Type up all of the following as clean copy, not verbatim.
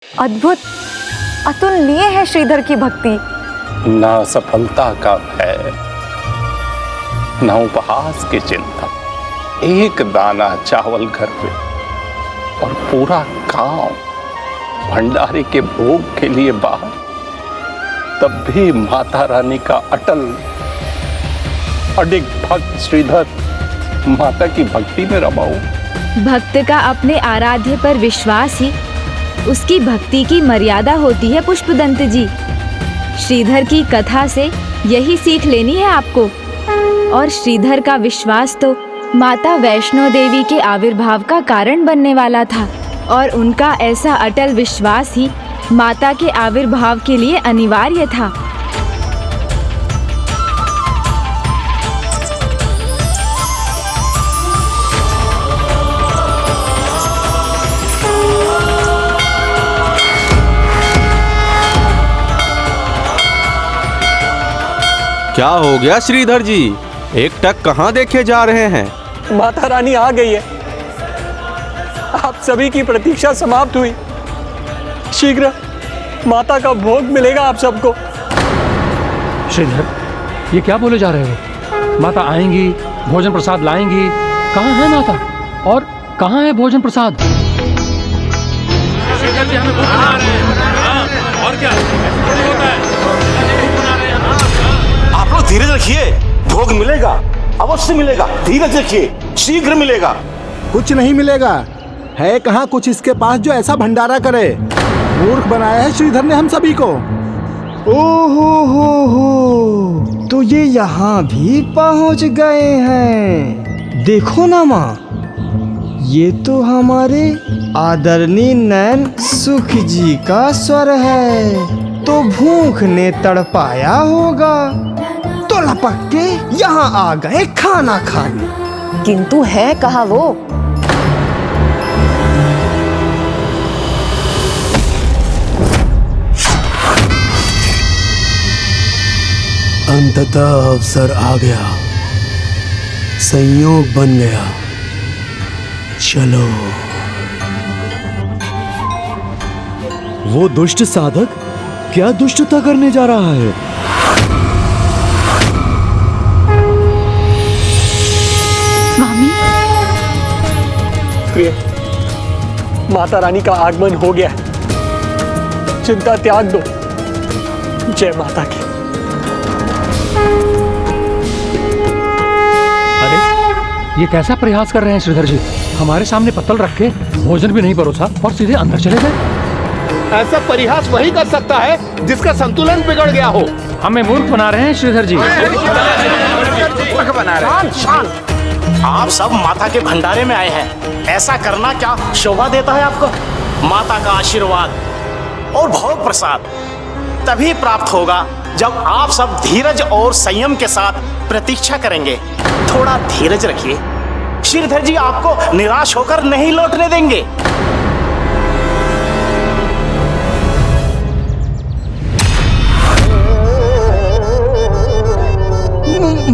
अद्भुत, अतुलनीय है श्रीधर की भक्ति। ना सफलता का भय, न उपहास की चिंता, एक दाना चावल घर पे और पूरा गांव भंडारे के भोग के लिए बाहर, तब भी माता रानी का अटल अडिग भक्त श्रीधर माता की भक्ति में रमा हूं। भक्त का अपने आराध्य पर विश्वास ही उसकी भक्ति की मर्यादा होती है पुष्पदंत जी। श्रीधर की कथा से यही सीख लेनी है आपको। और श्रीधर का विश्वास तो माता वैष्णो देवी के आविर्भाव का कारण बनने वाला था, और उनका ऐसा अटल विश्वास ही माता के आविर्भाव के लिए अनिवार्य था। क्या हो गया श्रीधर जी, एकटक कहाँ देखे जा रहे हैं? माता रानी आ गई है। आप सभी की प्रतीक्षा समाप्त हुई। शीघ्र माता का भोग मिलेगा आप सबको। श्रीधर, ये क्या बोले जा रहे हो? माता आएंगी, भोजन प्रसाद लाएंगी। कहाँ है माता और कहाँ है भोजन प्रसाद? श्रीधर जी हमें भोग बना रहे हैं। और क्या होता है? आप लोग धीरज रखिए, भोग मिलेगा, अवश्य मिलेगा। धीरज रखिए, शीघ्र मिलेगा। कुछ नहीं मिलेगा। है कहाँ कुछ इसके पास जो ऐसा भंडारा करे? मूर्ख बनाया है श्रीधर ने हम सभी को। हो, तो ये यहाँ भी पहुँच गए हैं। देखो ना माँ, ये तो हमारे आदरणीय नैन सुख जी का स्वर है। तो भूख ने तड़पाया होगा तो लपक के यहाँ आ गए खाना खाने। किंतु है कहाँ वो? अंततः अवसर आ गया, संयोग बन गया। चलो। वो दुष्ट साधक क्या दुष्टता करने जा रहा है? स्वामी, प्रिय, माता रानी का आगमन हो गया है। चिंता त्याग दो। जय माता की। ये कैसा प्रयास कर रहे हैं श्रीधर जी? हमारे सामने पत्तल रख के भोजन भी नहीं परोसा और सीधे अंदर चले गए। ऐसा परिहास वही कर सकता है जिसका संतुलन बिगड़ गया हो। हमें मूर्ख बना रहे हैं श्रीधर जी। मूर्ख बना रहे हैं। आप सब माता के भंडारे में आए हैं, ऐसा करना क्या शोभा देता है आपको? माता का आशीर्वाद और भोग प्रसाद तभी प्राप्त होगा जब आप सब धीरज और संयम के साथ प्रतीक्षा करेंगे। थोड़ा धीरज रखिए, श्रीधर जी आपको निराश होकर नहीं लौटने देंगे।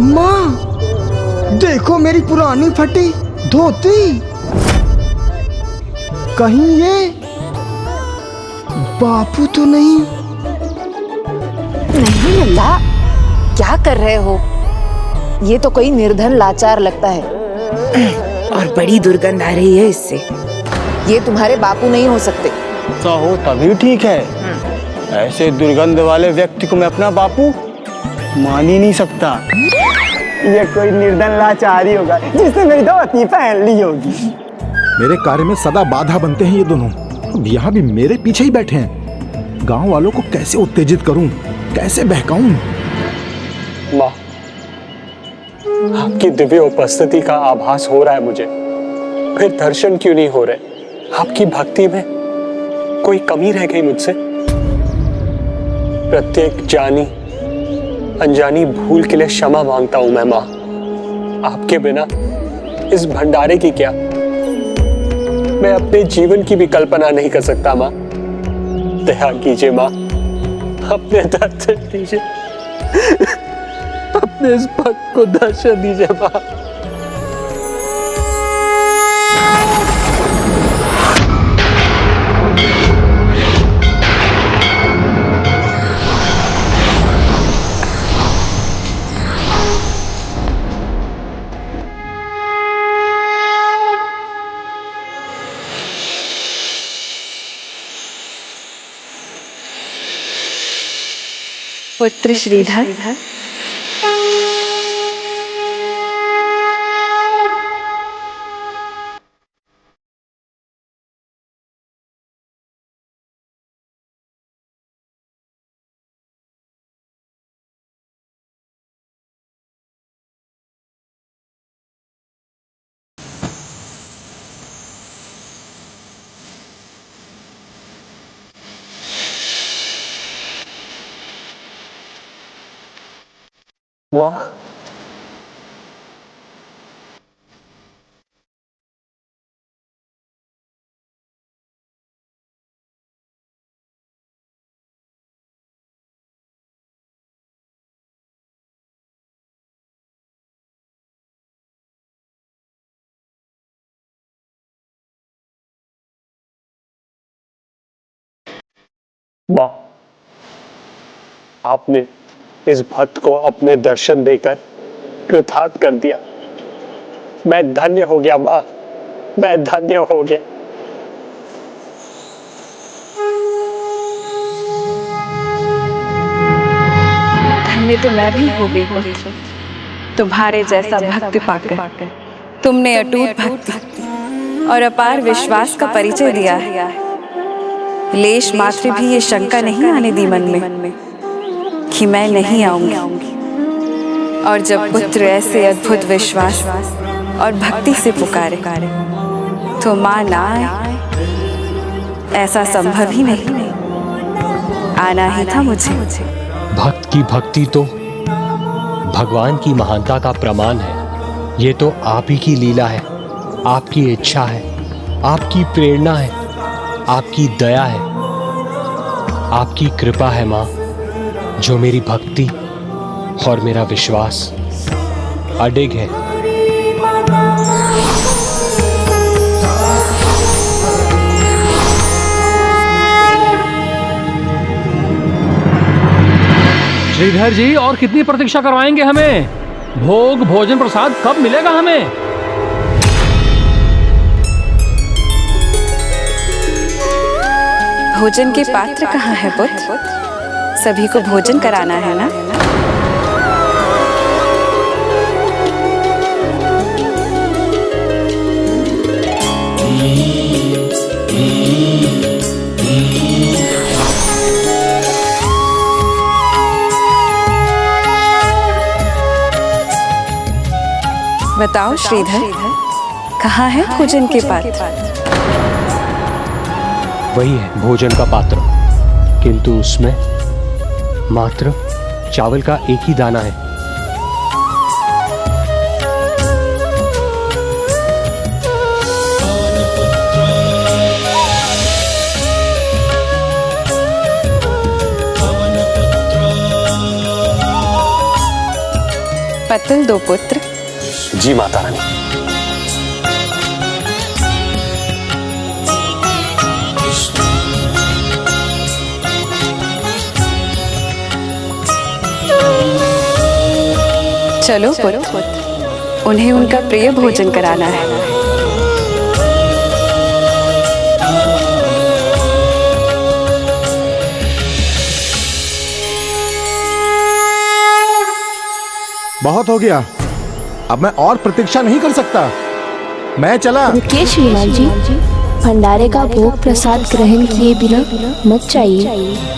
माँ, देखो मेरी पुरानी फटी धोती। कहीं ये बापू तो नहीं? नहीं लल्ला, क्या कर रहे हो? ये तो कोई निर्धन लाचार लगता है। और बड़ी दुर्गंध आ रही है इससे। ये तुम्हारे बापू नहीं हो सकते। ऐसा हो तभी ठीक है। ऐसे दुर्गंध वाले व्यक्ति को मैं अपना बापू मान ही नहीं सकता। ये कोई निर्धन लाचारी होगा जिसने मेरी धोती पहन ली होगी। मेरे कार्य में सदा बाधा बनते हैं ये दोनों। अब यहाँ भी मेरे पीछे ही बैठे हैं। गांव वालों को कैसे उत्तेजित करूं, कैसे बहकाऊं? माँ, आपकी दिव्य उपस्थिति का आभास हो रहा है मुझे, फिर दर्शन क्यों नहीं हो रहे? आपकी भक्ति में कोई कमी रह गई मुझसे? प्रत्येक जानी अनजानी भूल के लिए क्षमा मांगता हूं मैं माँ। आपके बिना इस भंडारे की क्या, मैं अपने जीवन की भी कल्पना नहीं कर सकता माँ। दया कीजिए माँ, अपने दर्शन दीजिए, अपने इस भक्त को दर्शन दीजिए माँ। पुत्र श्रीधर, वाह, वाह, आपने इस भक्त को अपने दर्शन देकर कृतार्थ कर दिया। मैं धन्य हो गया मां, मैं धन्य हो गया। धन्य तो मैं भी हो गई पुत्र, तुम्हारे जैसा भक्त पाकर। तुमने अटूट भक्ति और अपार विश्वास का परिचय दिया है। लेश मात्र भी ये शंका नहीं आने दी मन में कि मैं नहीं आऊंगी। और जब पुत्र ऐसे अद्भुत विश्वास और भक्ति से पुकारे तो मां ना आए, ऐसा संभव ही नहीं। आना ही था मुझे। भक्त की भक्ति तो भगवान की महानता का प्रमाण है। ये तो आप ही की लीला है, आपकी इच्छा है, आपकी प्रेरणा है, आपकी दया है, आपकी कृपा है माँ, जो मेरी भक्ति और मेरा विश्वास अडिग है। श्रीधर जी, और कितनी प्रतीक्षा करवाएंगे हमें? भोग भोजन प्रसाद कब मिलेगा हमें? भोजन के पात्र कहाँ है पुत्र? सभी को भोजन कराना है ना? बताओ श्रीधर, कहाँ है भोजन के पात्र? वही है भोजन का पात्र, किंतु उसमें मात्र चावल का एक ही दाना है। पत्तल दो पुत्र। जी माता रानी। चलो पुत्र, उन्हें उनका प्रिय भोजन कराना है। बहुत हो गया, अब मैं और प्रतीक्षा नहीं कर सकता। मैं चला। रुकिए श्रीमान जी, भंडारे का भोग प्रसाद ग्रहण किए बिना मत जाइए।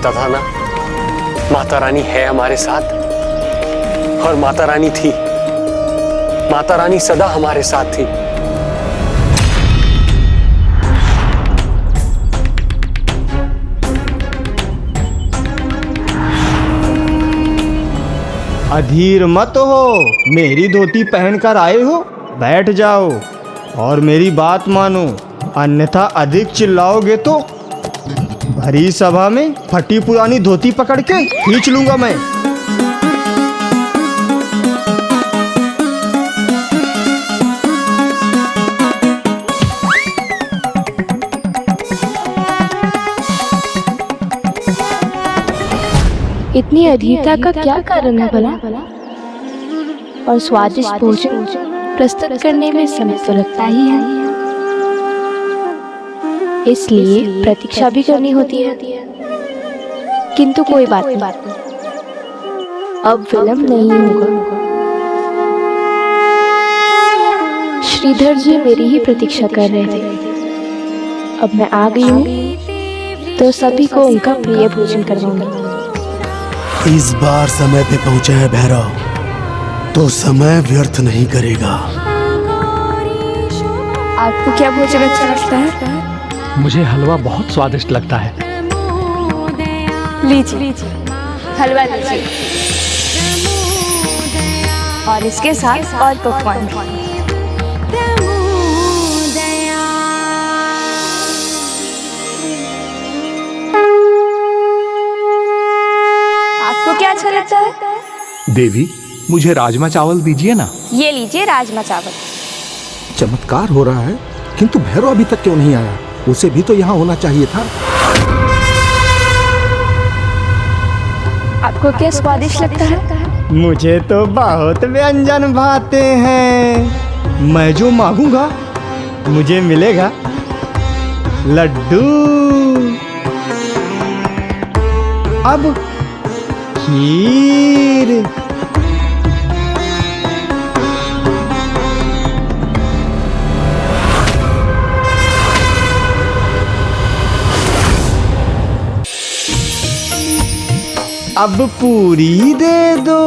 कहता था ना, माता रानी है हमारे साथ, और माता रानी थी। माता रानी सदा हमारे साथ थी। अधीर मत हो, मेरी धोती पहनकर आए हो, बैठ जाओ और मेरी बात मानो, अन्यथा अधिक चिल्लाओगे तो भरी सभा में फटी पुरानी धोती पकड़ के खींच लूंगा मैं। इतनी अधीरता का क्या कारण है भला? और स्वादिष्ट भोजन प्रस्तुत करने में समय तो लगता ही है, इसलिए प्रतीक्षा भी करनी होती है। किंतु कोई बात नहीं, अब विलंब नहीं होगा। श्रीधर जी मेरी ही प्रतीक्षा कर रहे थे, अब मैं आ गई हूँ तो सभी को उनका प्रिय भोजन करवाऊंगी। इस बार समय पे पहुंचा है भैरव, तो समय व्यर्थ नहीं करेगा। आपको क्या भोजन अच्छा लगता है? मुझे हलवा बहुत स्वादिष्ट लगता है। लीजिए हलवा लीजिए, और इसके साथ और पकवान भी। आपको क्या अच्छा लगता है? देवी, मुझे राजमा चावल दीजिए ना। ये लीजिए राजमा चावल। चमत्कार हो रहा है, किंतु भैरव अभी तक क्यों नहीं आया? उसे भी तो यहाँ होना चाहिए था। आपको क्या स्वादिष्ट लगता है? मुझे तो बहुत व्यंजन भाते हैं। मैं जो मांगूंगा मुझे मिलेगा। लड्डू, अब खीर, अब पूरी दे दो,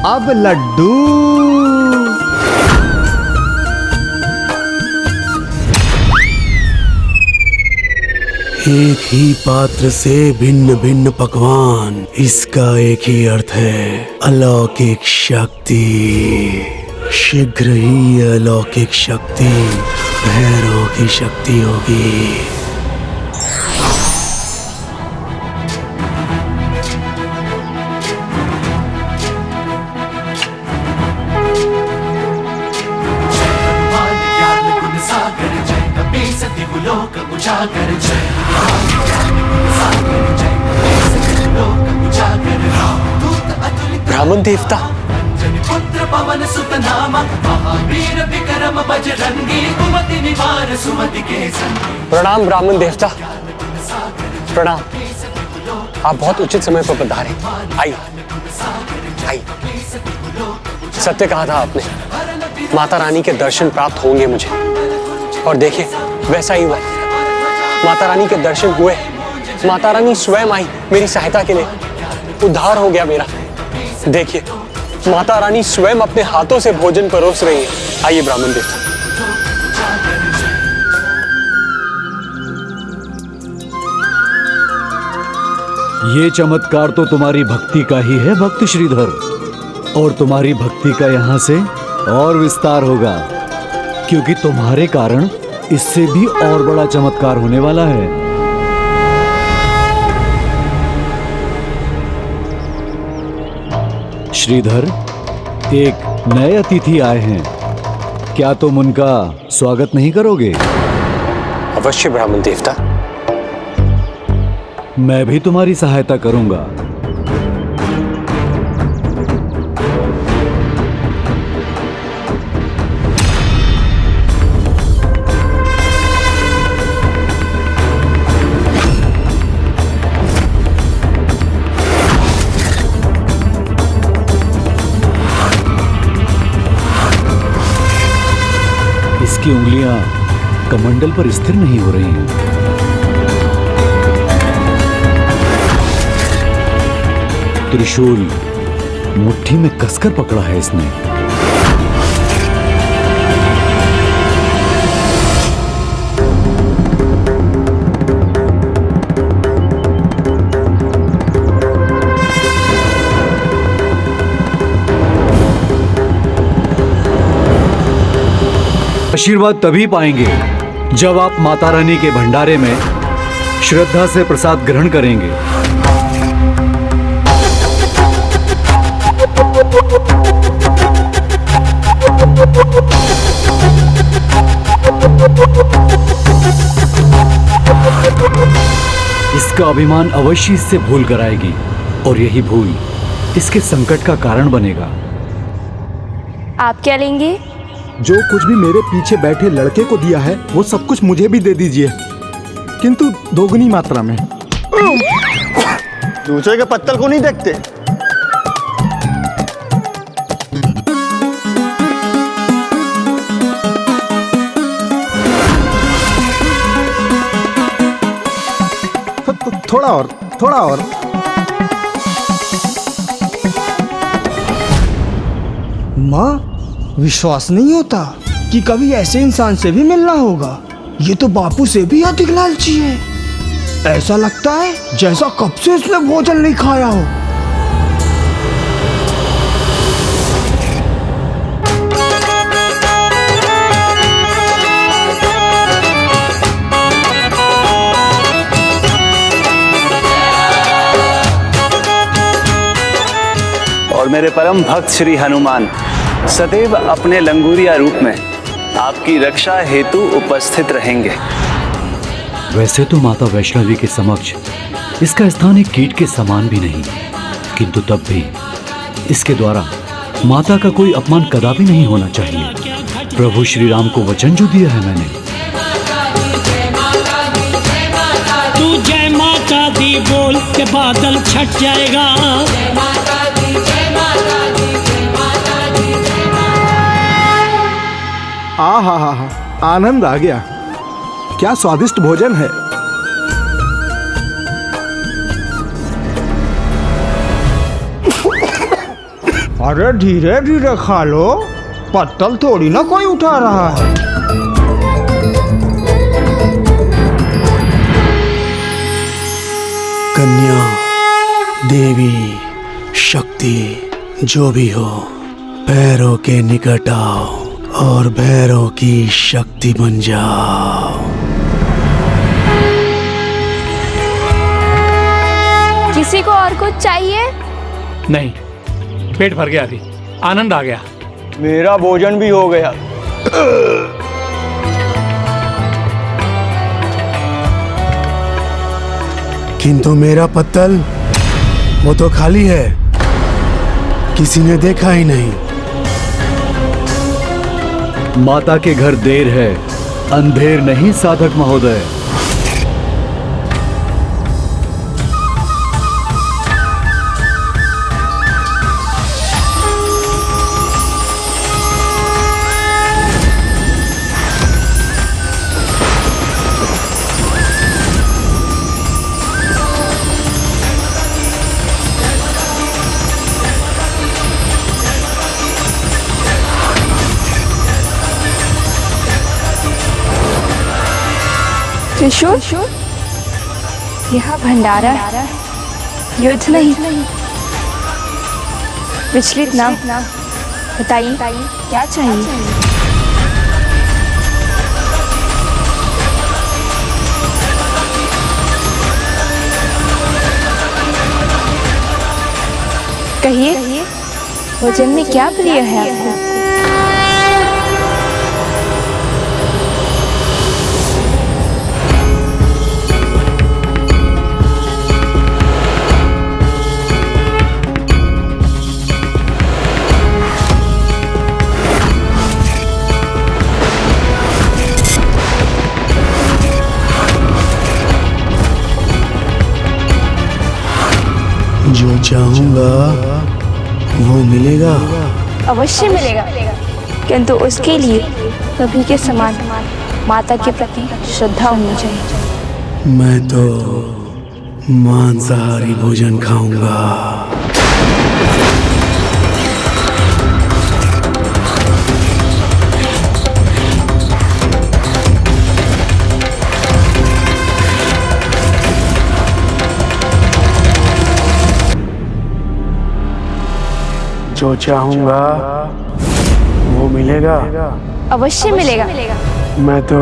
अब लड्डू। एक ही पात्र से भिन्न भिन्न पकवान, इसका एक ही अर्थ है, अलौकिक शक्ति। शीघ्र ही अलौकिक शक्ति भैरव की शक्ति होगी। ब्राह्मण देवता, प्रणाम ब्राह्मण देवता, प्रणाम। आप बहुत उचित समय पर पधारे। आइए आइए। सत्य कहा था आपने, माता रानी के दर्शन प्राप्त होंगे मुझे, और देखिए वैसा ही हुआ। माता रानी के दर्शन हुए, माता रानी स्वयं आई मेरी सहायता के लिए, उद्धार हो गया मेरा। देखिए माता रानी स्वयं अपने हाथों से भोजन परोस रही है। आइए ब्राह्मण देवता। ये चमत्कार तो तुम्हारी भक्ति का ही है भक्त श्रीधर, और तुम्हारी भक्ति का यहाँ से और विस्तार होगा, क्योंकि तुम्हारे कारण इससे भी और बड़ा चमत्कार होने वाला है। श्रीधर, एक नए अतिथि आए हैं, क्या तुम उनका स्वागत नहीं करोगे? अवश्य ब्राह्मण देवता। मैं भी तुम्हारी सहायता करूंगा। इसकी उंगलियां कमंडल पर स्थिर नहीं हो रही हैं। त्रिशूल मुट्ठी में कसकर पकड़ा है इसने। आशीर्वाद तभी पाएंगे जब आप माता रानी के भंडारे में श्रद्धा से प्रसाद ग्रहण करेंगे। इसका अभिमान अवश्य इससे भूल कर आएगी और यही भूल इसके संकट का कारण बनेगा। आप क्या लेंगे? जो कुछ भी मेरे पीछे बैठे लड़के को दिया है वो सब कुछ मुझे भी दे दीजिए, किंतु दोगुनी मात्रा में। दूसरे के पत्तल को नहीं देखते। थोड़ा और, थोड़ा और। माँ, विश्वास नहीं होता कि कभी ऐसे इंसान से भी मिलना होगा। ये तो बापू से भी अधिक लालची है। ऐसा लगता है जैसा कब से इसने भोजन नहीं खाया हो। और मेरे परम भक्त श्री हनुमान सदैव अपने लंगूरिया रूप में आपकी रक्षा हेतु उपस्थित रहेंगे। वैसे तो माता वैष्णवी के समक्ष इसका स्थान एक कीट के समान भी नहीं, किंतु तब भी इसके द्वारा माता का कोई अपमान कदापि नहीं होना चाहिए। प्रभु श्री राम को वचन जो दिया है मैंने। तू जय माता दी बोल के बादल छट जाएगा। आहा, आनंद आ गया। क्या स्वादिष्ट भोजन है। अरे धीरे धीरे खा लो, पत्तल थोड़ी ना कोई उठा रहा है। कन्या, देवी, शक्ति जो भी हो, पैरों के निकट आओ और भैरव की शक्ति बन जाओ। किसी को और कुछ चाहिए? नहीं, पेट भर गया, अभी आनंद आ गया। मेरा भोजन भी हो गया। किंतु मेरा पत्तल वो तो खाली है, किसी ने देखा ही नहीं। माता के घर देर है, अंधेर नहीं साधक महोदय। त्रिशूल, यह भंडारा युद्ध नहीं, विचलित ना। बताइए क्या चाहिए? कहिए, भोजन में क्या प्रिय है आपको? जो चाहूंगा वो मिलेगा। अवश्य मिलेगा, किंतु उसके लिए सभी के समान माता के प्रति श्रद्धा होनी चाहिए। मैं तो मांसाहारी भोजन खाऊंगा। जो चाहूंगा वो मिलेगा। अवश्य मिलेगा। मैं तो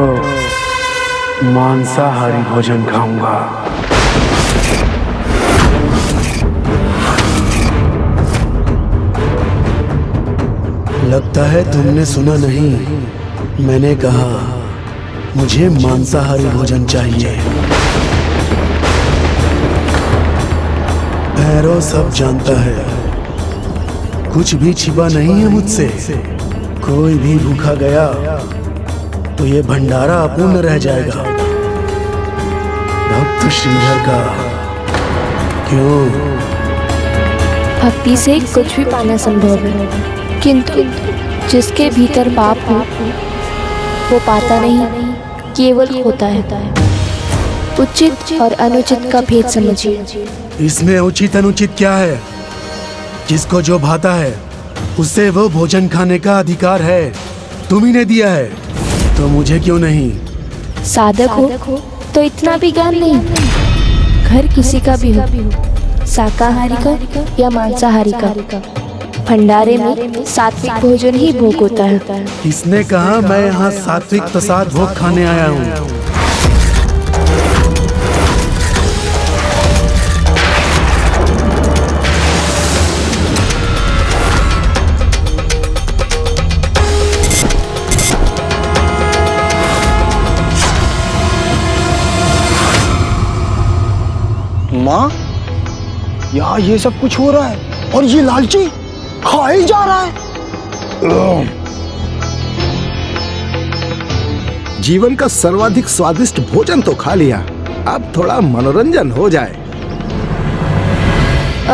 मांसाहारी भोजन खाऊंगा। लगता है तुमने सुना नहीं, मैंने कहा मुझे मांसाहारी भोजन चाहिए। भैरव सब जानता है, कुछ भी छिपा नहीं है मुझसे। कोई भी भूखा गया तो ये भंडारा अपूर्ण रह जाएगा। भक्त श्रीधर का क्यों? भक्ति से कुछ भी पाना संभव है, किंतु जिसके भीतर पाप हो वो पाता नहीं, केवल होता है। उचित और अनुचित का भेद समझिए। इसमें उचित अनुचित क्या है? जिसको जो भाता है उससे वो भोजन खाने का अधिकार है। तुम ही ने दिया है, तो मुझे क्यों नहीं? साधक हो तो इतना भी ज्ञान नहीं। घर किसी का भी हो, शाकाहारी का या मांसाहारी का, भंडारे में सात्विक भोजन ही भोग होता है। किसने कहा मैं यहाँ सात्विक प्रसाद भोग खाने आया हूँ? माँ, यहाँ ये सब कुछ हो रहा है और ये लालची खा ही जा रहा है। जीवन का सर्वाधिक स्वादिष्ट भोजन तो खा लिया, अब थोड़ा मनोरंजन हो जाए।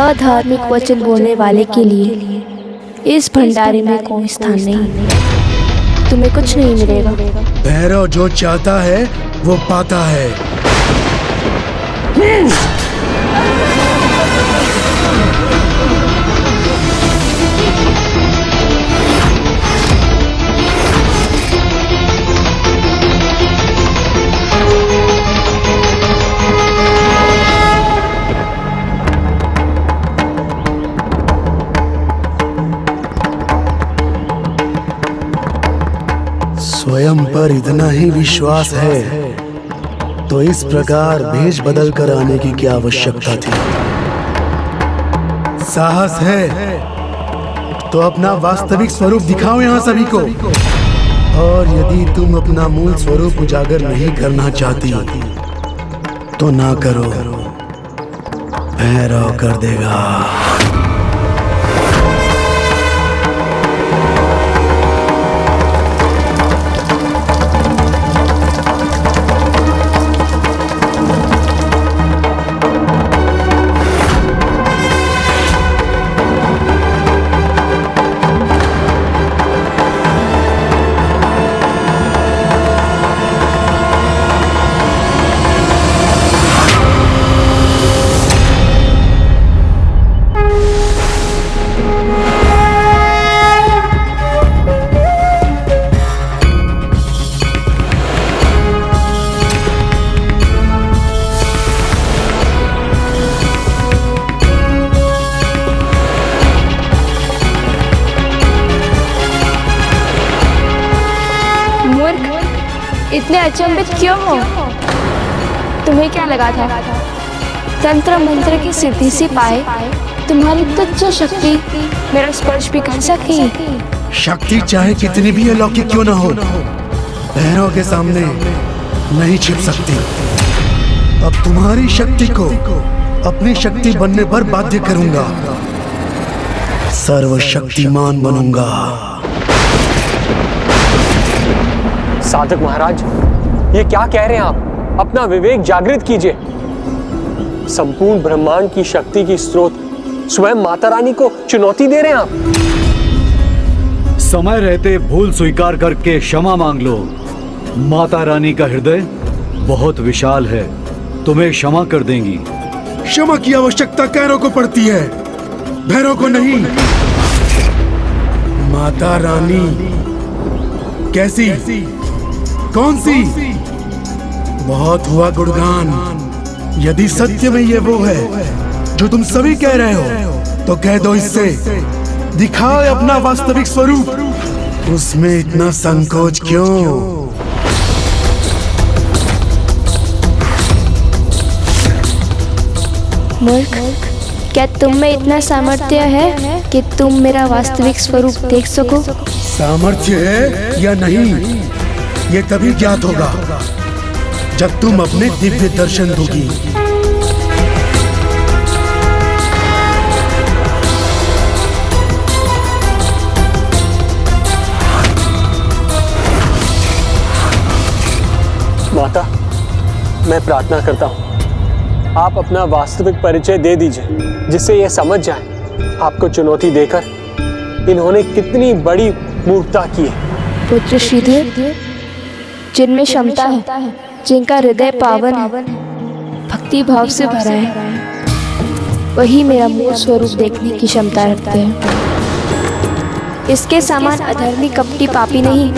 अधार्मिक वचन बोलने वाले के लिए इस भंडारे में कोई स्थान नहीं। तुम्हें कुछ नहीं मिलेगा। भैरव जो चाहता है वो पाता है। स्वयं पर इतना ही विश्वास है तो इस प्रकार भेष बदल कर आने की क्या आवश्यकता थी? साहस है तो अपना वास्तविक स्वरूप दिखाओ यहाँ सभी को। और यदि तुम अपना मूल स्वरूप उजागर नहीं करना चाहती तो ना करो, भैरव कर देगा। इतने अचंभित क्यों हो? तुम्हें क्या लगा था तंत्र मंत्र की सिद्धि से पाए तुम्हारी तुच्छ शक्ति मेरा स्पर्श भी कर सकेगी? शक्ति चाहे कितनी भी अलौकिक क्यों ना हो, भैरव के सामने नहीं छिप सकती। अब तुम्हारी शक्ति को अपनी शक्ति बनने पर बाध्य करूंगा, सर्वशक्तिमान बनूंगा। साधक महाराज, ये क्या कह रहे हैं आप? अपना विवेक जागृत कीजिए। संपूर्ण ब्रह्मांड की शक्ति की स्रोत स्वयं माता रानी को चुनौती दे रहे हैं आप। समय रहते भूल स्वीकार करके क्षमा मांग लो। माता रानी का हृदय बहुत विशाल है, तुम्हें क्षमा कर देंगी। क्षमा की आवश्यकता कैरों को पड़ती है, भैरव को नहीं। माता रानी कैसी, कौन सी? बहुत हुआ गुणगान। यदि सत्य में ये वो है जो तुम सभी कह रहे हो तो कह दो इससे दिखाए अपना वास्तविक स्वरूप। उसमें इतना संकोच क्यों? मूर्ख, क्या तुम में इतना सामर्थ्य है कि तुम मेरा वास्तविक स्वरूप देख सको? सामर्थ्य है या नहीं, ये तभी ज्ञात होगा जब तुम अपने दिव्य दर्शन दोगी। माता, मैं प्रार्थना करता हूँ आप अपना वास्तविक परिचय दे दीजिए, जिससे यह समझ जाए आपको चुनौती देकर इन्होंने कितनी बड़ी मूर्खता की है। पुत्र श्रीधर, जिनमें क्षमता है, जिनका हृदय पावन है, भक्ति भाव से भरा है, वही मेरा मूल स्वरूप देखने की क्षमता रखते हैं। इसके समान अधर्मी कपटी पापी नहीं।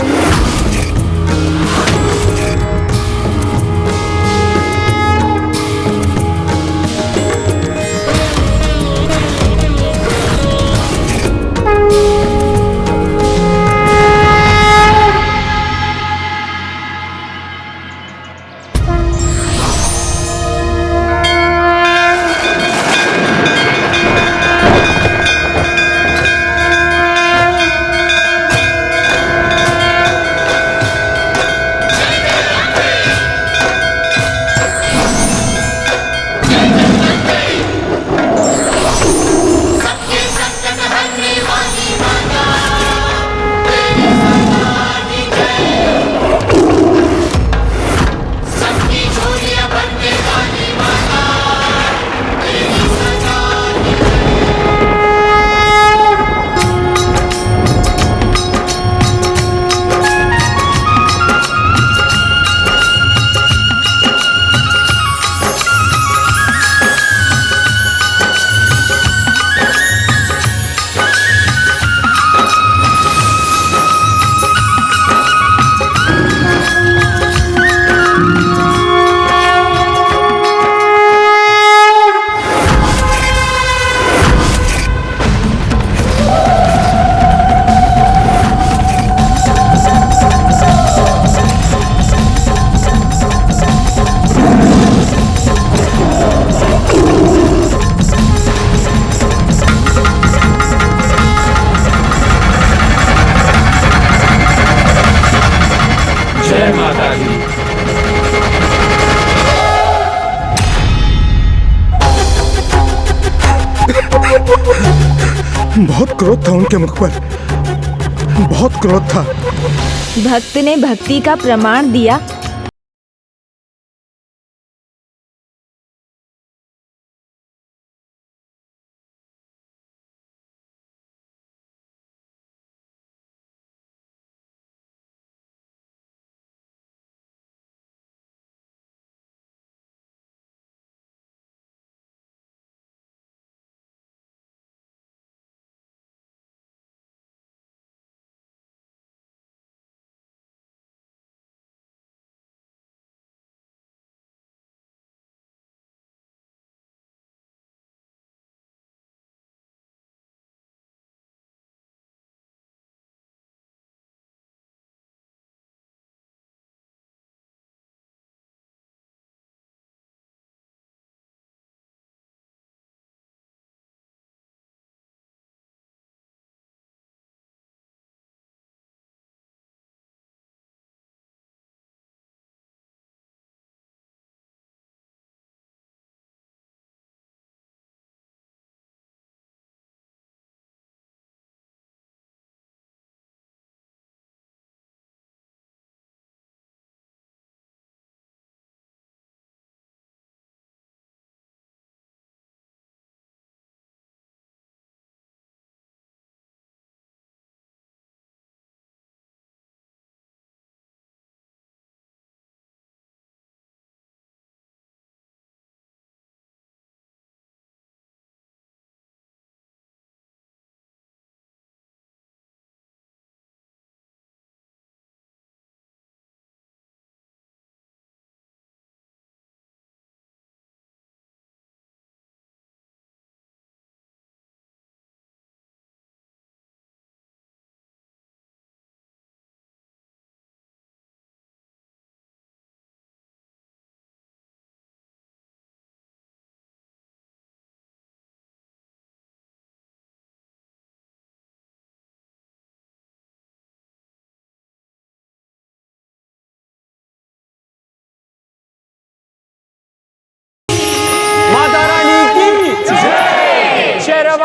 बहुत क्रोध था उनके मुख पर, बहुत क्रोध था। भक्त ने भक्ति का प्रमाण दिया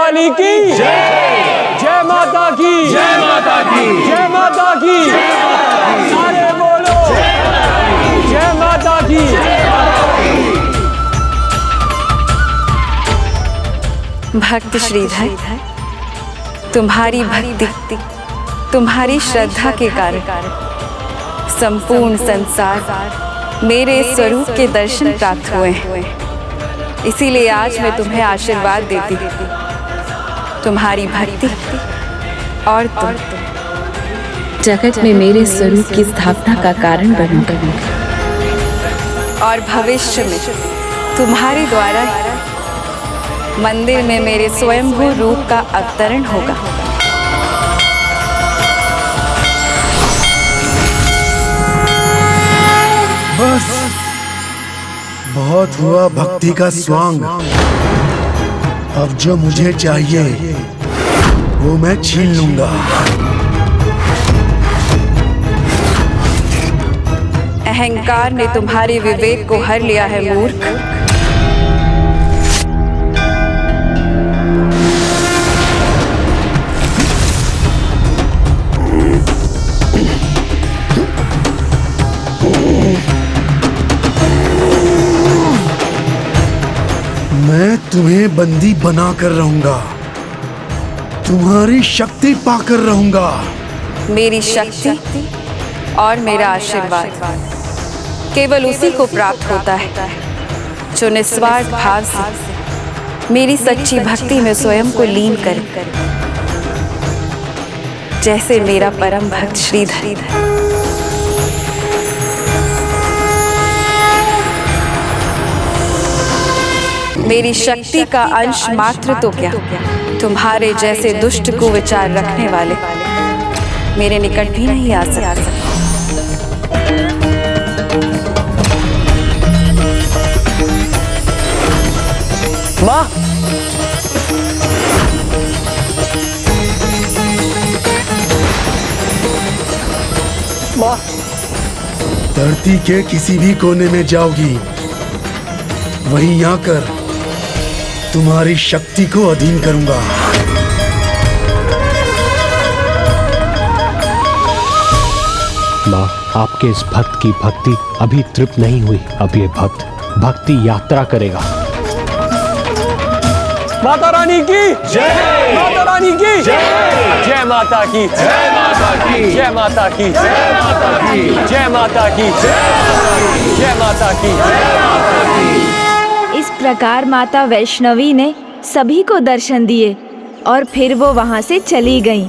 रानी की जय माता की जय माता की जय माता की सारे बोलो जय माता की। भक्त श्रीधर, तुम्हारी भक्ति, तुम्हारी श्रद्धा के कारण संपूर्ण संसार मेरे स्वरूप के दर्शन प्राप्त हुए हैं। इसीलिए आज मैं तुम्हें आशीर्वाद देती हूँ। तुम्हारी भक्ति और तुम जगत में मेरे स्वरूप की स्थापना का कारण बनोगे और भविष्य में तुम्हारे द्वारा मंदिर में मेरे स्वयंभू रूप का अवतरण होगा। बस बहुत हुआ भक्ति का स्वांग। अब जो मुझे चाहिए वो मैं छीन लूंगा। अहंकार ने तुम्हारे विवेक को हर लिया है मूर्ख। मैं तुम्हें बंदी बना कर रहूंगा, तुम्हारी शक्ति पाकर रहूंगा। मेरी शक्ति और मेरा आशीर्वाद केवल उसी को प्राप्त होता है जो निस्वार्थ भाव से मेरी सच्ची भक्ति में स्वयं को लीन करे, जैसे मेरा परम भक्त श्रीधर। मेरी शक्ति का अंश मात्र तो क्या, तुम्हारे जैसे दुष्ट कुविचार रखने वाले मेरे निकट भी नहीं आ सकते। माँ, माँ, धरती के किसी भी कोने में जाओगी, वहीं आकर तुम्हारी शक्ति को अधीन करूंगा। माँ, आपके इस भक्त की भक्ति अभी तृप्त नहीं हुई। अब ये भक्त भक्ति यात्रा करेगा। माता रानी की जय, माता रानी की जय, जय माता की जय, माता की जय, माता की जय, माता की जय, माता की जय, माता की जय। इस प्रकार माता वैष्णवी ने सभी को दर्शन दिए और फिर वो वहां से चली गईं।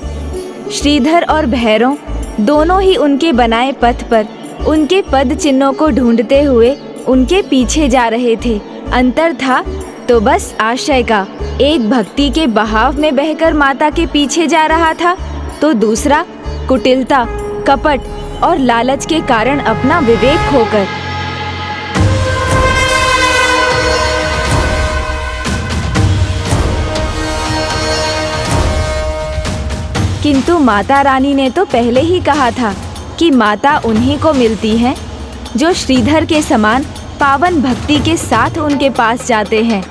श्रीधर और भैरव दोनों ही उनके बनाए पथ पर उनके पद चिन्हों को ढूंढते हुए उनके पीछे जा रहे थे। अंतर था तो बस आशय का। एक भक्ति के बहाव में बहकर माता के पीछे जा रहा था, तो दूसरा कुटिलता, कपट और लालच के कारण अपना विवेक खोकर। किंतु माता रानी ने तो पहले ही कहा था कि माता उन्हीं को मिलती हैं जो श्रीधर के समान पावन भक्ति के साथ उनके पास जाते हैं,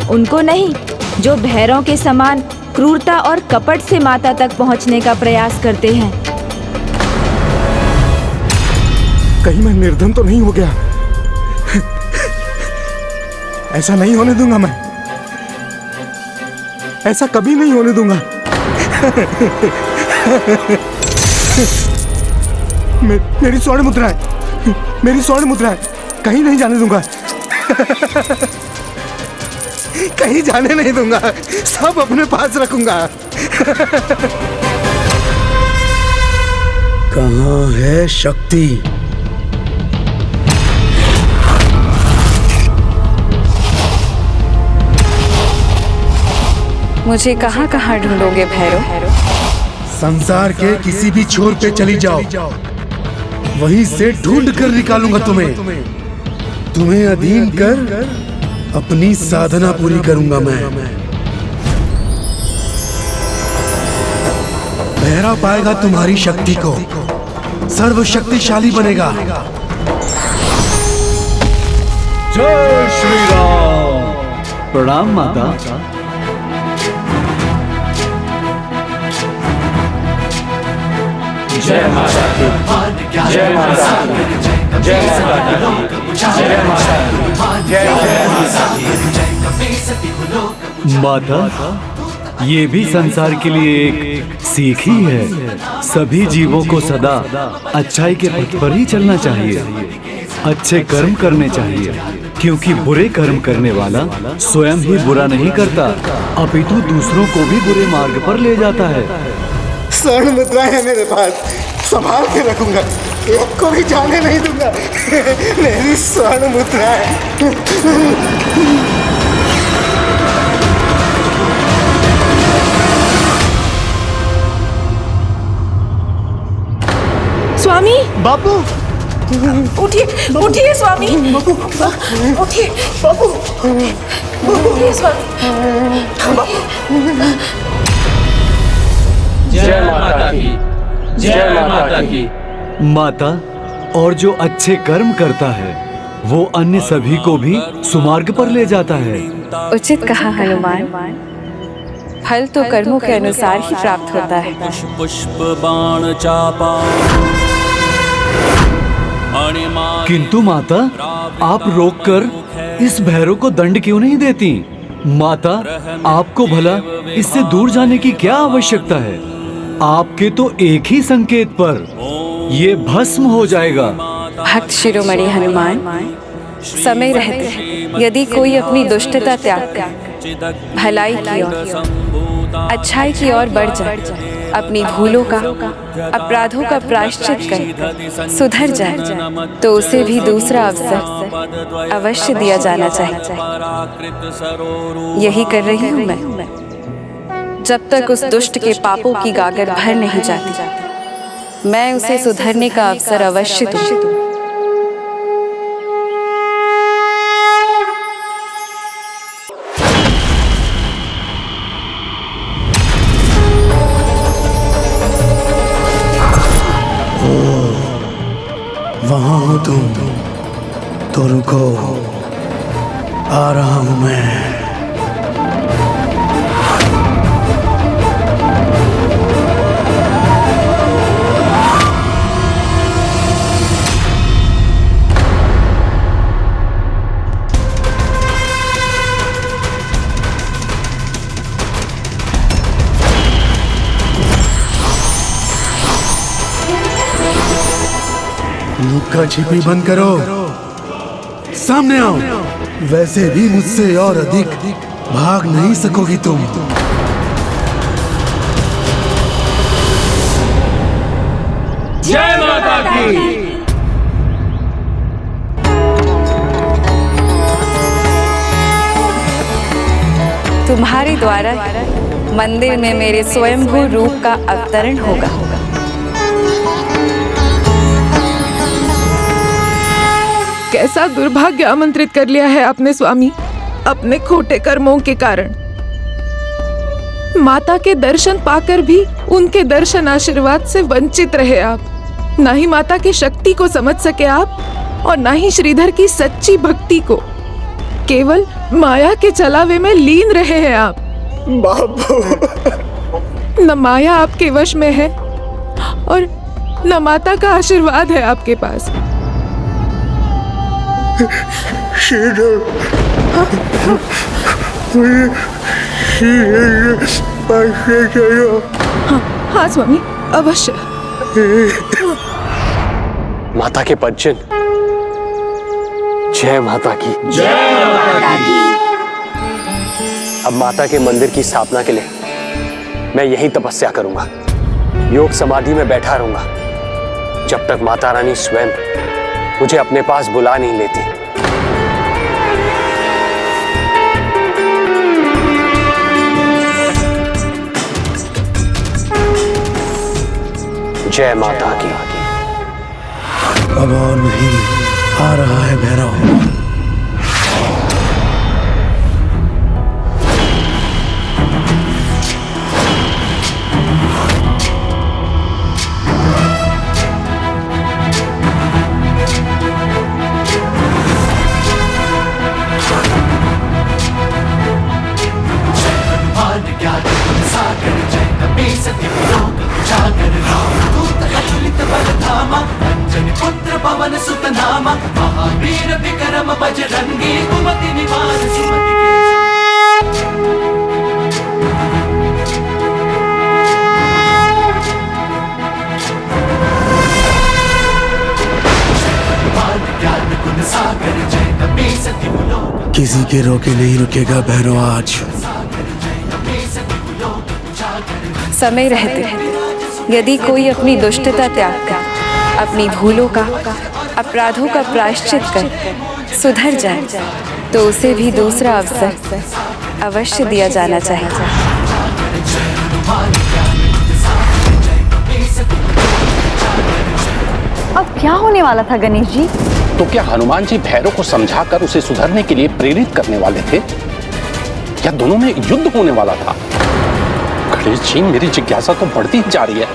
उनको नहीं जो भैरव के समान क्रूरता और कपट से माता तक पहुंचने का प्रयास करते हैं। कहीं मैं निर्धन तो नहीं हो गया? ऐसा नहीं होने दूंगा मैं, ऐसा कभी नहीं होने दूंगा। मेरी स्वर्ण मुद्रा है, मेरी स्वर्ण मुद्रा है, कहीं नहीं जाने दूंगा। कहीं जाने नहीं दूंगा, सब अपने पास रखूंगा। कहाँ है शक्ति? मुझे कहाँ कहाँ ढूंढोगे भैरव? संसार के किसी भी छोर पे चली जाओ, वहीं से ढूंढ कर निकालूंगा तुम्हें। तुम्हें अधीन कर अपनी साधना पूरी करूंगा मैं। भैरव पाएगा तुम्हारी शक्ति को, सर्वशक्तिशाली बनेगा। जय श्री राम। प्रणाम माता। जय माता की जय माता की जय माता की जय माता की जय माता, ये भी संसार के लिए एक सीख ही है। सभी जीवों को सदा अच्छाई के पथ पर ही चलना चाहिए, अच्छे कर्म करने चाहिए, क्योंकि बुरे कर्म करने वाला स्वयं ही बुरा नहीं करता, अपितु दूसरों को भी बुरे मार्ग पर ले जाता है। स्वर्ण मुद्रा है मेरे पास, संभाल के रखूंगा, एक को भी जाने नहीं दूंगा। मेरी स्वर्ण मुद्रा है। स्वामी बापू, उठिए उठिए स्वामी, उठिए बाबू, उठिए स्वामी। जय माता की जय माता की। माता, और जो अच्छे कर्म करता है वो अन्य सभी को भी सुमार्ग पर ले जाता है। उचित कहा हनुमान, फल तो कर्मों के अनुसार ही प्राप्त होता है। पुष्प बाण चापा। किंतु माता, आप रोककर इस भैरव को दंड क्यों नहीं देती? माता, आपको भला इससे दूर जाने की क्या आवश्यकता है? आपके तो एक ही संकेत पर ये भस्म हो जाएगा। भक्त शिरोमणि हनुमान, समय रहते यदि कोई अपनी दुष्टता त्याग कर भलाई की ओर, अच्छाई की ओर बढ़ जाए, अपनी भूलों का, अपराधों का प्रायश्चित कर सुधर जाए, तो उसे भी दूसरा अवसर अवश्य दिया जाना चाहिए। यही कर रही हूँ मैं। जब तक उस दुष्ट के पापों की गागर भर नहीं जाती, मैं उसे सुधरने का अवसर अवश्य दूँ। वहां हो तुम, तो रुको, आ रहा हूं मैं। लुक्का छिपी बंद करो, सामने आओ। वैसे भी मुझसे और अधिक भाग नहीं सकोगी तुम। जय माता की। तुम्हारे द्वारा मंदिर में मेरे स्वयंभू रूप का अवतरण होगा। कैसा दुर्भाग्य आमंत्रित कर लिया है आपने स्वामी, अपने खोटे कर्मों के कारण। माता के दर्शन पाकर भी उनके दर्शन आशीर्वाद से वंचित रहे आप। ना ही माता की शक्ति को समझ सके आप, और ना ही श्रीधर की सच्ची भक्ति को। केवल माया के चलावे में लीन रहे हैं आप। बाबू, न माया आपके वश में है और न माता का आशीर्वाद है आपके पास। हाँ स्वामी, अवश्य। माता के पदचिन्ह। जय माता की जय माता की। अब माता के मंदिर की स्थापना के लिए मैं यही तपस्या करूंगा, योग समाधि में बैठा रहूंगा, जब तक माता रानी स्वयं मुझे अपने पास बुला नहीं लेती। जय माता की। अब और नहीं, आ रहा है भैरव। धामा, महावीर विक्रम बजरंगी, कुमति निवार सुमति के ज्ञान गुण सागर, जय कपी सति लोक। किसी के रोके नहीं रुकेगा भैरव आज। समय रहते यदि कोई अपनी दुष्टता त्याग कर, अपनी भूलों का, अपराधों का प्रायश्चित कर सुधर जाए, तो उसे भी दूसरा अवसर अवश्य दिया जाना चाहिए। अब क्या होने वाला था गणेश जी? तो क्या हनुमान जी भैरव को समझाकर उसे सुधरने के लिए प्रेरित करने वाले थे, या दोनों में युद्ध होने वाला था? गणेश जी, मेरी जिज्ञासा तो बढ़ती ही जा रही है,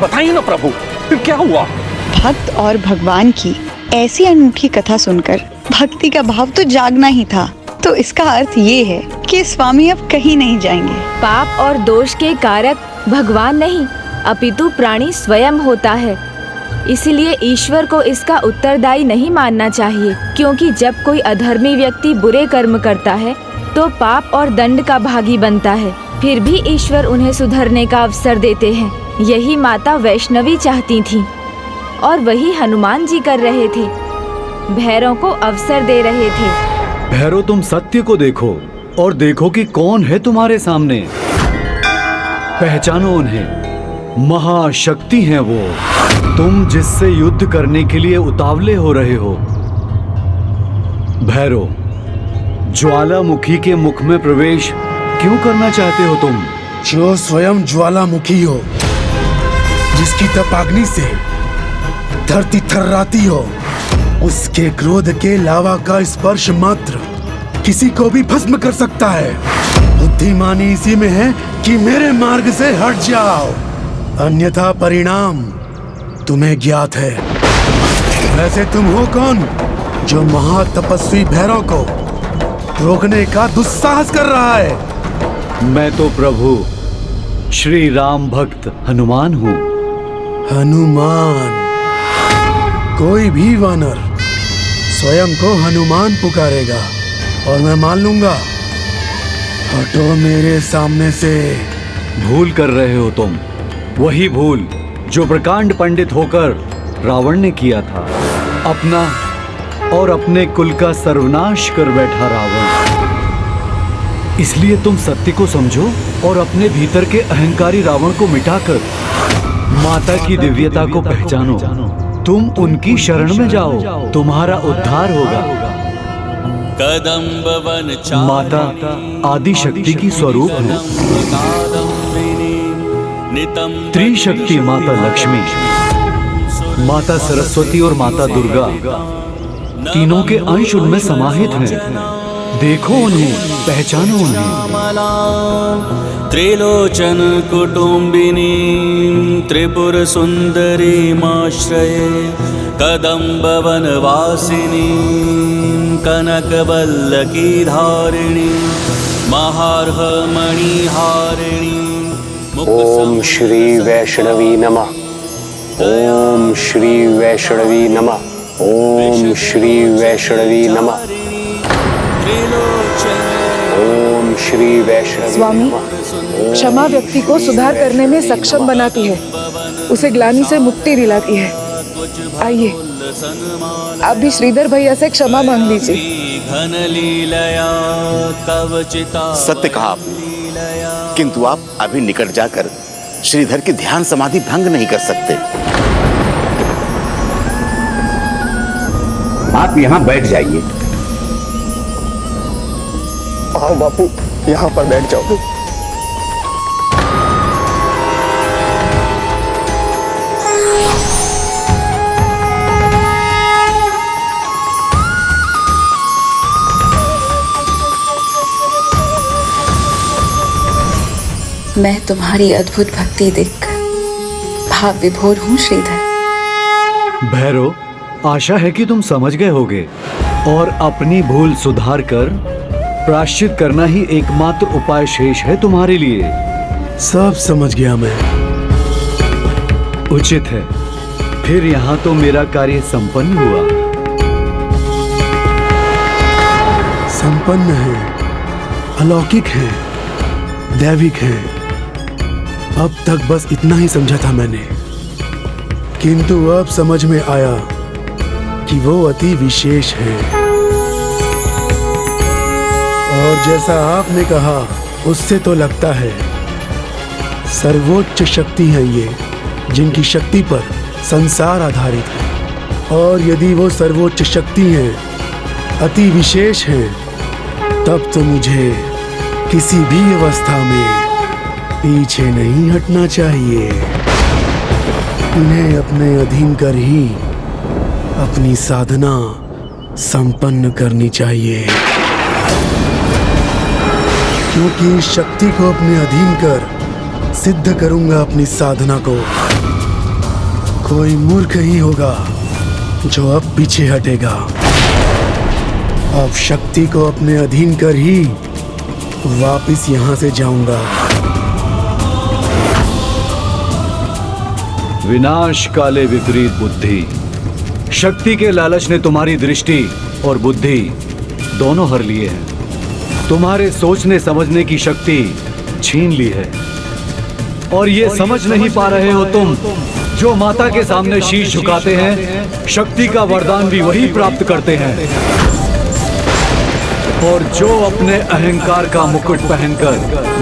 बताइए ना प्रभु, फिर क्या हुआ? भक्त और भगवान की ऐसी अनूठी कथा सुनकर भक्ति का भाव तो जागना ही था। तो इसका अर्थ ये है कि स्वामी अब कहीं नहीं जाएंगे। पाप और दोष के कारक भगवान नहीं, अपितु प्राणी स्वयं होता है। इसलिए ईश्वर को इसका उत्तरदायी नहीं मानना चाहिए, क्योंकि जब कोई अधर्मी व्यक्ति बुरे कर्म करता है तो पाप और दंड का भागी बनता है। फिर भी ईश्वर उन्हें सुधरने का अवसर देते हैं। यही माता वैष्णवी चाहती थी और वही हनुमान जी कर रहे थे, भैरव को अवसर दे रहे थे। भैरव, तुम सत्य को देखो और देखो कि कौन है तुम्हारे सामने। पहचानो उन्हें, महाशक्ति हैं वो। तुम जिससे युद्ध करने के लिए उतावले हो रहे हो, भैरव, ज्वालामुखी के मुख में प्रवेश क्यों करना चाहते हो तुम? जो स्वयं ज्वालामुखी हो, जिसकी तपाग्नि से धरती थर्राती हो, उसके क्रोध के लावा का स्पर्श मात्र किसी को भी भस्म कर सकता है। बुद्धिमानी इसी में है कि मेरे मार्ग से हट जाओ, अन्यथा परिणाम तुम्हें ज्ञात है। वैसे तुम हो कौन जो महातपस्वी भैरव को रोकने का दुस्साहस कर रहा है? मैं तो प्रभु श्री राम भक्त हनुमान हूँ। हनुमान? कोई भी वानर स्वयं को हनुमान पुकारेगा और मैं मान लूंगा। हटो मेरे सामने से। भूल कर रहे हो तुम, वही भूल जो प्रकांड पंडित होकर रावण ने किया था। अपना और अपने कुल का सर्वनाश कर बैठा रावण। इसलिए तुम सत्य को समझो और अपने भीतर के अहंकारी रावण को मिटाकर माता की दिव्यता को पहचानो। तुम उनकी शरण में जाओ, तुम्हारा उद्धार होगा। माता आदि शक्ति की स्वरूप है। त्रिशक्ति माता लक्ष्मी, माता सरस्वती और माता दुर्गा, तीनों के अंश उनमें समाहित हैं। देखो उन्हें, पहचानो उन्हें। त्रिलोचन कुटुंबिनी त्रिपुर सुंदरी माश्रये, कदम्ब वनवासिनी कनक वल्लकी धारिणी, महार्ह मणिहारिणी। ओम श्री वैष्णवी नमः। ओम श्री वैष्णवी नमः। ओम श्री वैष्णवी नमः। ओम श्री वैष्णवी। स्वामी, क्षमा व्यक्ति को सुधार करने में सक्षम बनाती है, उसे ग्लानि से मुक्ति दिलाती है। आइए, आप भी श्रीधर भैया से क्षमा मांग लीजिए। सत्य कहा आपने, किंतु आप अभी निकट जाकर श्रीधर की ध्यान समाधि भंग नहीं कर सकते। आप यहाँ बैठ जाइए। आओ बापू, यहाँ पर बैठ जाओ। मैं तुम्हारी अद्भुत भक्ति देखकर भाव विभोर हूँ श्रीधर। भैरव, आशा है कि तुम समझ गए होगे और अपनी भूल सुधार कर प्रायश्चित करना ही एकमात्र उपाय शेष है तुम्हारे लिए। सब समझ गया मैं। उचित है, फिर यहाँ तो मेरा कार्य संपन्न हुआ। संपन्न हैं, अलौकिक हैं, दैविक हैं। अब तक बस इतना ही समझा था मैंने, किंतु अब समझ में आया कि वो अति विशेष हैं। और जैसा आपने कहा उससे तो लगता है सर्वोच्च शक्ति है ये, जिनकी शक्ति पर संसार आधारित है। और यदि वो सर्वोच्च शक्ति हैं, अति विशेष हैं, तब तो मुझे किसी भी अवस्था में पीछे नहीं हटना चाहिए। इन्हें अपने अधीन कर ही अपनी साधना संपन्न करनी चाहिए, क्योंकि इस शक्ति को अपने अधीन कर सिद्ध करूंगा अपनी साधना को। कोई मूर्ख ही होगा जो अब पीछे हटेगा। अब शक्ति को अपने अधीन कर ही वापस यहाँ से जाऊंगा। विनाश काले विपरीत बुद्धि। शक्ति के लालच ने तुम्हारी दृष्टि और बुद्धि दोनों हर लिए हैं। तुम्हारे सोचने समझने की शक्ति छीन ली है और ये समझ नहीं पा रहे हो तुम, जो माता के सामने शीश झुकाते हैं शक्ति का वरदान भी वही प्राप्त करते हैं, और जो अपने अहंकार का मुकुट पहनकर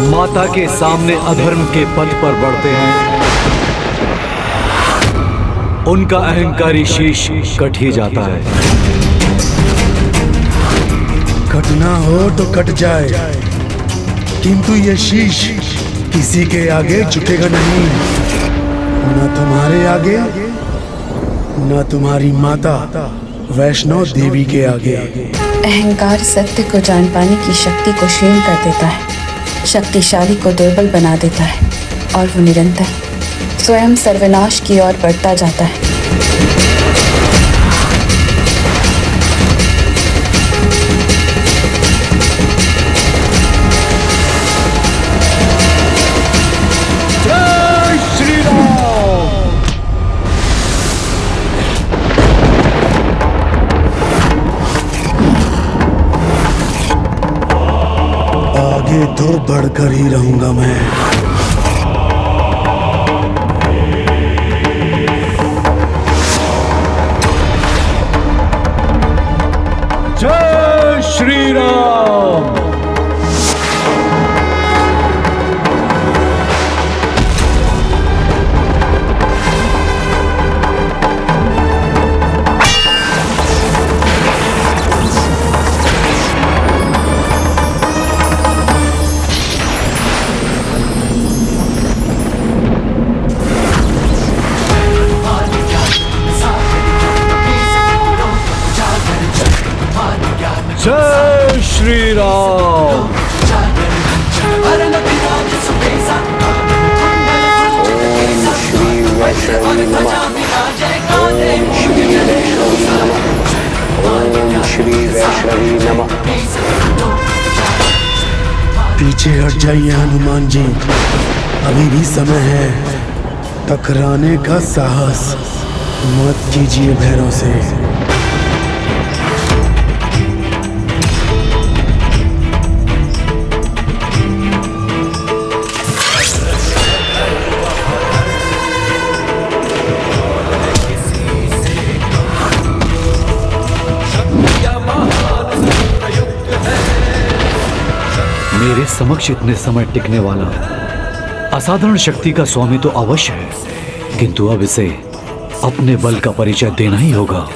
माता के सामने अधर्म के पथ पर बढ़ते हैं उनका अहंकारी शीश कट ही जाता है। कटना हो तो कट जाए, किंतु ये शीश किसी के आगे झुकेगा नहीं, न तुम्हारे आगे न तुम्हारी माता वैष्णो देवी के आगे। अहंकार सत्य को जान पाने की शक्ति को क्षीण कर देता है, शक्तिशाली को दुर्बल बना देता है और वो निरंतर स्वयं सर्वनाश की ओर बढ़ता जाता है। आगे तो बढ़कर ही रहूंगा मैं। जय श्री राम। जय श्री राम। पीछे हट जाइए हनुमान जी, अभी भी समय है। टकराने का साहस मत कीजिए भैरव से। मेरे समक्ष इतने समय टिकने वाला असाधारण शक्ति का स्वामी तो अवश्य है, किंतु अब इसे अपने बल का परिचय देना ही होगा।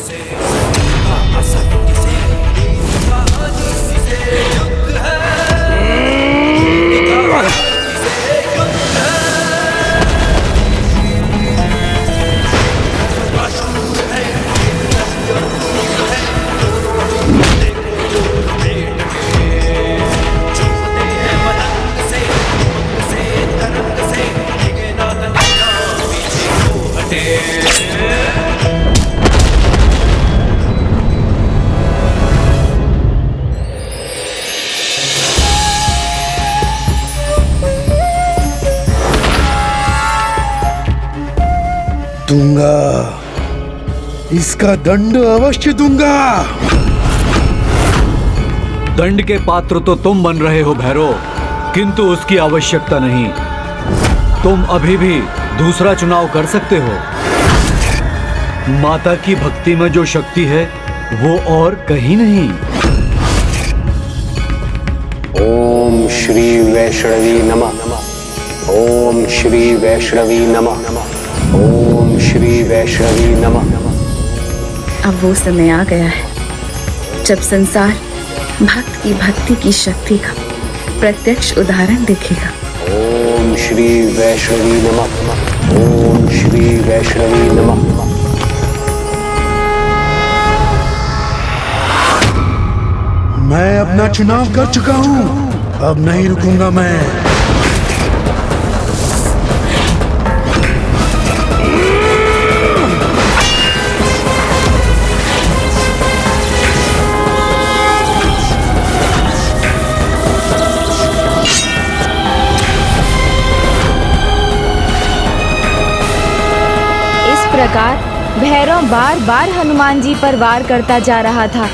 दूंगा, इसका दंड अवश्य दूंगा। दंड के पात्र तो तुम बन रहे हो भैरव, किंतु उसकी आवश्यकता नहीं। तुम अभी भी दूसरा चुनाव कर सकते हो। माता की भक्ति में जो शक्ति है वो और कहीं नहीं। ओम श्री वैष्णवी नमः। ओम श्री वैष्णवी नमः। ओम श्री वैष्णवी नमः। अब वो समय आ गया है जब संसार भक्त की भक्ति की शक्ति का प्रत्यक्ष उदाहरण देखेगा। ओम श्री वैष्णवी नमः। ओम श्री वैष्णवी नमः। मैं अपना चुनाव कर चुका हूँ, अब नहीं रुकूंगा मैं। इस प्रकार भैरव बार बार हनुमान जी पर वार करता जा रहा था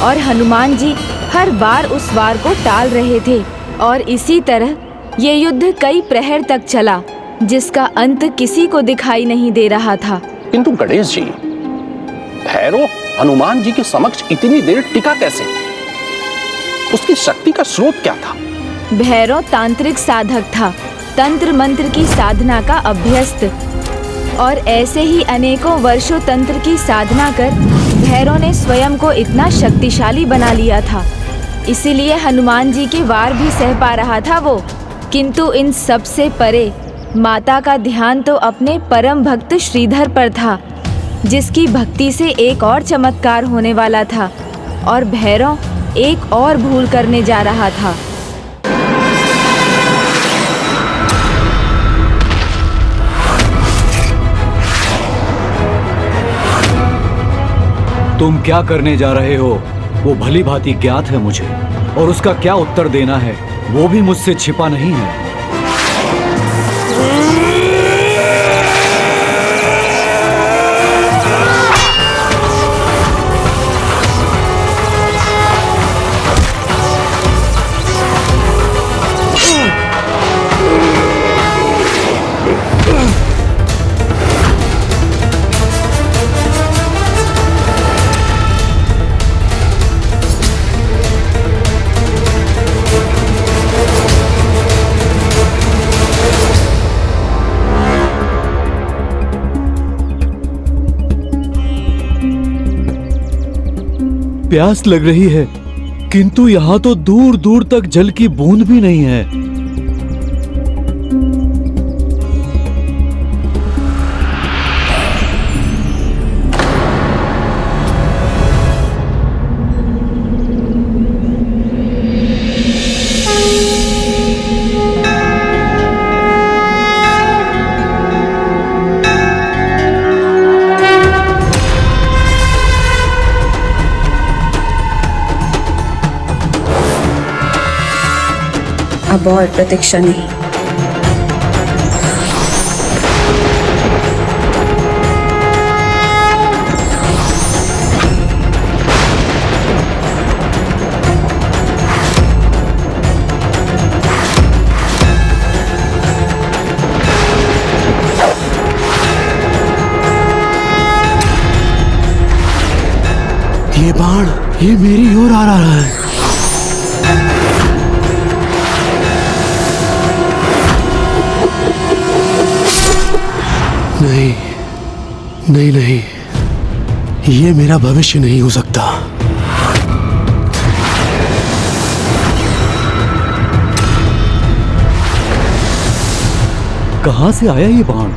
और हनुमान जी हर बार उस वार को टाल रहे थे और इसी तरह ये युद्ध कई प्रहर तक चला जिसका अंत किसी को दिखाई नहीं दे रहा था। किंतु गणेश जी, भैरव हनुमान जी के समक्ष इतनी देर टिका कैसे? उसकी शक्ति का स्रोत क्या था? भैरव तांत्रिक साधक था, तंत्र मंत्र की साधना का अभ्यस्त, और ऐसे ही अनेकों वर्षों तंत्र की साधना कर भैरव ने स्वयं को इतना शक्तिशाली बना लिया था। इसीलिए हनुमान जी के वार भी सह पा रहा था वो। किंतु इन सब से परे माता का ध्यान तो अपने परम भक्त श्रीधर पर था, जिसकी भक्ति से एक और चमत्कार होने वाला था और भैरव एक और भूल करने जा रहा था। तुम क्या करने जा रहे हो वो भली भांति ज्ञात है मुझे, और उसका क्या उत्तर देना है वो भी मुझसे छिपा नहीं है। प्यास लग रही है, किंतु यहाँ तो दूर दूर तक जल की बूंद भी नहीं है। अब और प्रतीक्षा नहीं। ये बाण ये मेरी ओर आ रहा है। नहीं नहीं नहीं, ये मेरा भविष्य नहीं हो सकता। कहां से आया ये बाण?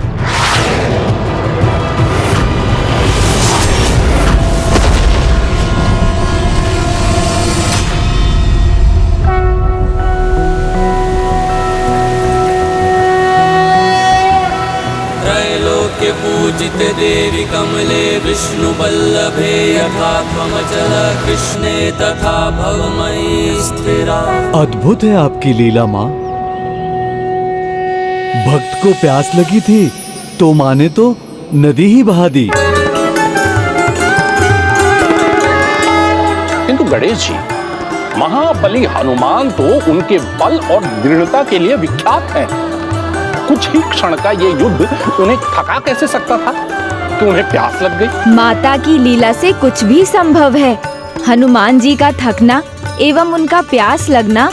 पूजित देवी कमले विष्णु बल्लभे यथा त्वमचल कृष्णे तथा भवमयी स्थिरा। अद्भुत है आपकी लीला माँ। भक्त को प्यास लगी थी तो माँ ने तो नदी ही बहा दी। किंतु गणेश जी, महाबली हनुमान तो उनके बल और दृढ़ता के लिए विख्यात हैं। कुछ ही क्षण का ये युद्ध उन्हें थका कैसे सकता था कि उन्हें प्यास लग गई। माता की लीला से कुछ भी संभव है। हनुमान जी का थकना एवं उनका प्यास लगना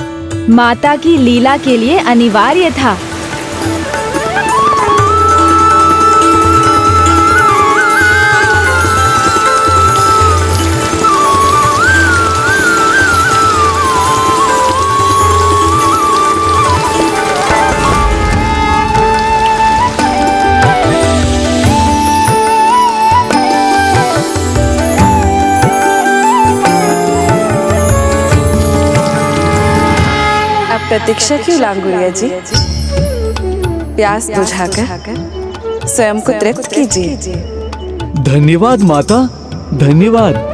माता की लीला के लिए अनिवार्य था। प्रतीक्षा क्यों लांगुरिया जी? प्यास बुझाकर स्वयं को तृप्त कीजिए। धन्यवाद माता, धन्यवाद।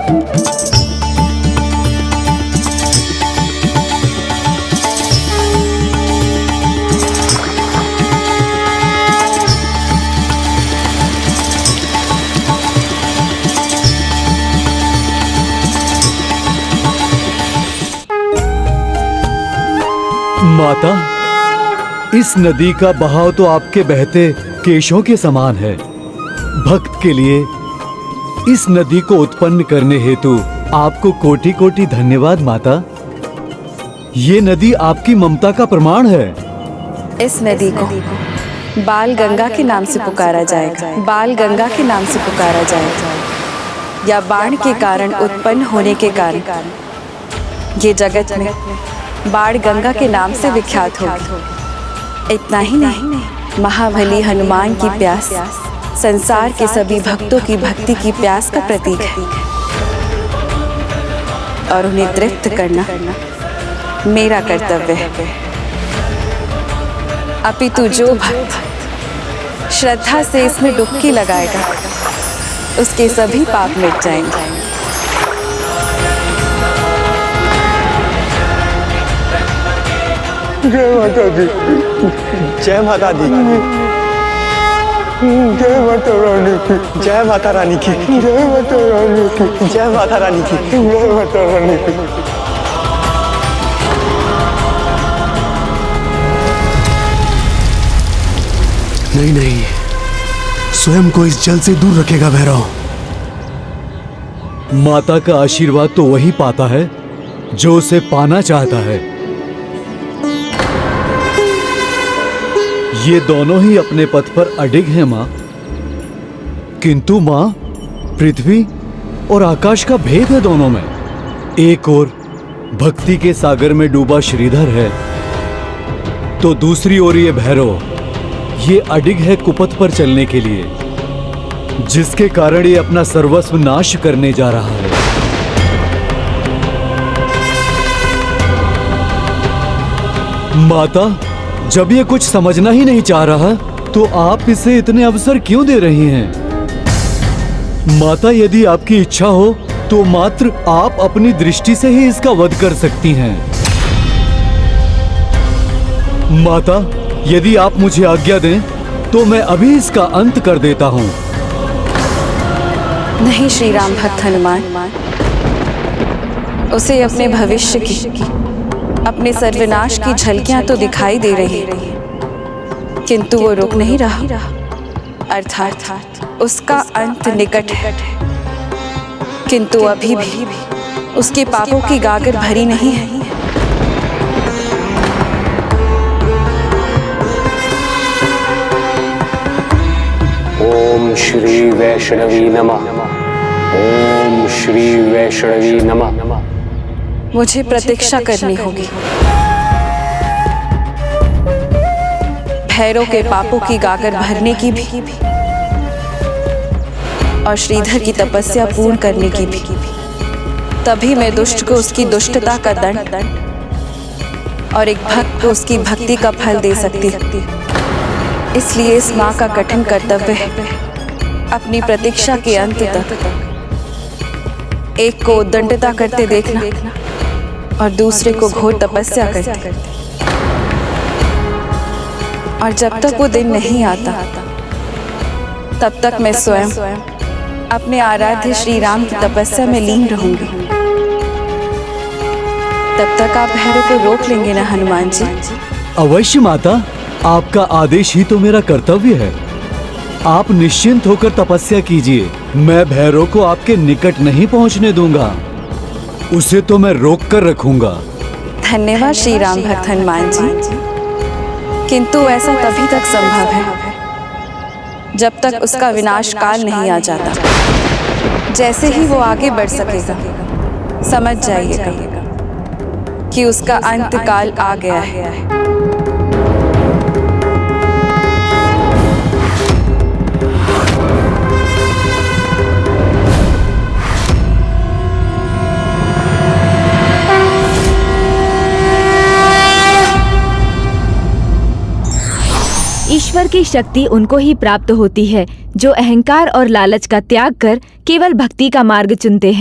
माता, इस नदी का बहाव तो आपके बहते केशों के समान है। भक्त के लिए इस नदी को उत्पन्न करने हेतु आपको कोटि कोटि धन्यवाद माता। ये नदी आपकी ममता का प्रमाण है। इस नदी को बाल गंगा के नाम से पुकारा जाएगा। बाल गंगा के नाम से पुकारा जाएगा, या बाण के कारण उत्पन्न होने के कारण ये जगत में बाण गंगा के नाम से विख्यात होगी। इतना ही नहीं, महाबली हनुमान की प्यास संसार के सभी भक्तों की भक्ति की प्यास का प्रतीक है, और उन्हें तृप्त करना मेरा कर्तव्य है। अपितु जो भक्त श्रद्धा से इसमें डुबकी लगाएगा उसके सभी पाप मिट जाएंगे। जय माता दी, जय माता दी, जय माता रानी की, जय माता रानी की, जय माता रानी की, जय माता रानी की, जय माता रानी की। नहीं नहीं, स्वयं को इस जल से दूर रखेगा भैरव। माता का आशीर्वाद तो वही पाता है जो उसे पाना चाहता है। ये दोनों ही अपने पथ पर अडिग हैं माँ, किंतु माँ पृथ्वी और आकाश का भेद है दोनों में। एक ओर भक्ति के सागर में डूबा श्रीधर है, तो दूसरी ओर ये भैरव, ये अडिग है कुपथ पर चलने के लिए, जिसके कारण ये अपना सर्वस्व नाश करने जा रहा है। माता, जब ये कुछ समझना ही नहीं चाह रहा तो आप इसे इतने अवसर क्यों दे रही हैं? माता, यदि आपकी इच्छा हो तो मात्र आप अपनी दृष्टि से ही इसका वध कर सकती हैं। माता, यदि आप मुझे आज्ञा दें तो मैं अभी इसका अंत कर देता हूं। नहीं श्री राम भक्त हनुमान, उसे अपने भविष्य की, अपने सर्वनाश की झलकियां तो दिखाई दे रही है, किंतु वो रुक नहीं रहा। अर्थात उसका अंत निकट है, किंतु अभी भी उसके पापों की गागर भरी नहीं है। ओम श्री वैष्णवी नमः, ओम श्री वैष्णवी नमः। मुझे प्रतीक्षा करनी होगी। भैरव के पापों की गागर भरने की भी, और श्रीधर की तपस्या पूर्ण करने की भी। तभी मैं दुष्ट को उसकी दुष्टता का दंड और एक भक्त को उसकी भक्ति का फल दे सकती हूँ। इसलिए इस माँ का कठिन कर्तव्य है अपनी प्रतीक्षा के अंत तक एक को उद्दंडता करते देखना और दूसरे को घोर तपस्या करते। और जब तक वो दिन नहीं आता तब तक मैं स्वयं अपने आराध्य श्री राम की तपस्या में लीन रहूंगी। तब तक आप भैरव को रोक लेंगे ना हनुमान जी? अवश्य माता, आपका आदेश ही तो मेरा कर्तव्य है। आप निश्चिंत होकर तपस्या कीजिए, मैं भैरव को आपके निकट नहीं पहुंचने दूंगा, उसे तो मैं रोक कर रखूंगा। धन्यवाद श्री राम भक्त हनुमान जी, किंतु ऐसा तभी तक संभव है जब तक उसका विनाश काल नहीं आ जाता। जैसे ही वो आगे बढ़ सकेगा, समझ जाइएगा कि उसका अंत काल आ गया है। ईश्वर की शक्ति उनको ही प्राप्त होती है जो अहंकार और लालच का त्याग कर केवल भक्ति का मार्ग चुनते हैं।